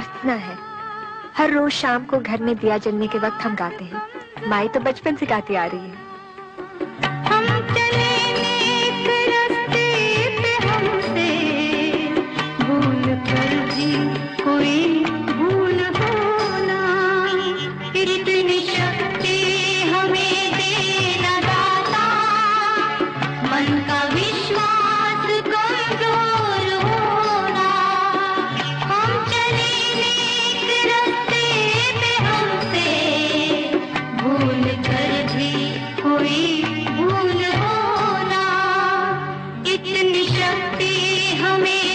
प्रार्थना है। हर रोज शाम को घर में दिया जलने के वक्त हम गाते हैं। माई तो बचपन से गाती आ रही है। हम चले नेक रास्ते पे, हमसे भूल कर भी कोई भूल होना। इतनी शक्ति हमें देना दाता, मन का विश्वास कमजोर होना। हम चले नेक रास्ते पे, हमसे भूल कर भी कोई भूल होना। इतनी शक्ति हमें